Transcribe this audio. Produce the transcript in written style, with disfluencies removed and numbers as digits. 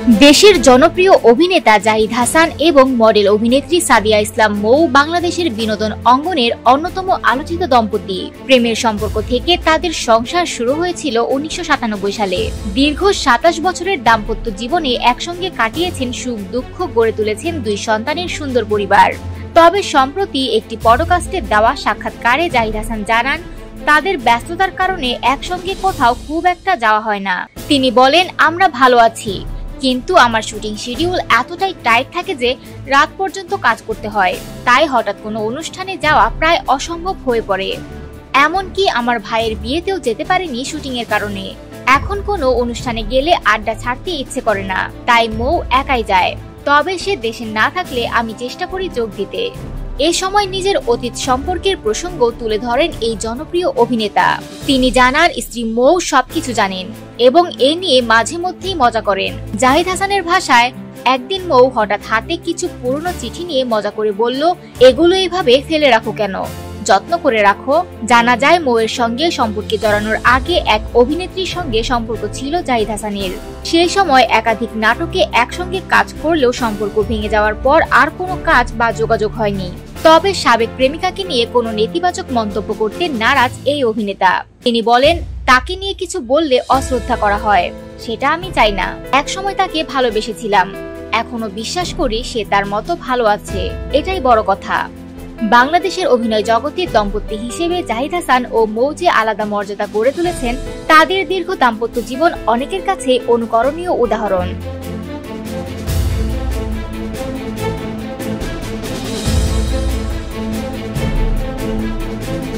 দেশের জনপ্রিয় অভিনেতা জাহিদ হাসান এবং মডেল অভিনেত্রী সাদিয়া ইসলাম মৌ বাংলাদেশের বিনোদন অঙ্গনের অন্যতম আলোচিত দম্পতি। প্রেমের সম্পর্ক থেকে তাদের সংসার শুরু হয়েছিল ১৯৯৭ সালে। দীর্ঘ ২৭ বছরের দাম্পত্য জীবনে একসঙ্গে কাটিয়েছেন সুখ দুঃখ, গড়ে তুলেছেন ২ সন্তানের সুন্দর পরিবার। তবে সম্প্রতি একটি পডকাস্টে দেওয়া সাক্ষাৎকারে জাহিদ হাসান জানান, তাদের ব্যস্ততার কারণে একসঙ্গে কোথাও খুব একটা যাওয়া হয় না। তিনি বলেন, আমরা ভালো আছি, কিন্তু আমার শুটিং শিডিউল এতটাই টাইট থাকে যে রাত পর্যন্ত কাজ করতে হয়, তাই হঠাৎ কোনো অনুষ্ঠানে যাওয়া প্রায় অসম্ভব হয়ে পড়ে। এমনকি আমার ভাইয়ের বিয়েতেও যেতে পারিনি শুটিং এর কারণে। এখন কোনো অনুষ্ঠানে গেলে আড্ডা ছাড়তে ইচ্ছে করে না, তাই মৌ একাই যায়। তবে সে দেশে না থাকলে আমি চেষ্টা করি যোগ দিতে। এ সময় নিজের অতীত সম্পর্কের প্রসঙ্গ তুলে ধরেন এই জনপ্রিয় অভিনেতা। তিনি জানান, স্ত্রী মৌ সবকিছু জানেন এবং এ নিয়ে মাঝে মধ্যেই মজা করেন। জাহিদ হাসানের ভাষায়, একদিন মৌ হঠাৎ হাতে কিছু পুরনো চিঠি নিয়ে মজা করে বলল, এগুলো এভাবে ফেলে রাখো কেন, যত্ন করে রাখো। জানা যায়, মৌয়ের সঙ্গে সম্পর্কে জড়ানোর আগে এক অভিনেত্রীর সঙ্গে সম্পর্ক ছিল জাহিদ হাসানের। সেই সময় একাধিক নাটকে একসঙ্গে কাজ করলেও সম্পর্ক ভেঙে যাওয়ার পর আর কোনো কাজ বা যোগাযোগ হয়নি। তবে সাবেক প্রেমিকাকে নিয়ে কোনো নেতিবাচক মন্তব্য করতে নারাজ এই অভিনেতা। তিনি বলেন, তাকে নিয়ে কিছু বললে অশ্রদ্ধা করা হয়, সেটা আমি চাই না। একসময় তাকে ভালোবেসেছিলাম, এখনো বিশ্বাস করি সে তার মতো ভালো আছে, এটাই বড় কথা। বাংলাদেশের অভিনয় জগতে দম্পতি হিসেবে জাহিদ হাসান ও মৌ যে আলাদা মর্যাদা গড়ে তুলেছেন, তাদের দীর্ঘ দাম্পত্য জীবন অনেকের কাছে অনুকরণীয় উদাহরণ।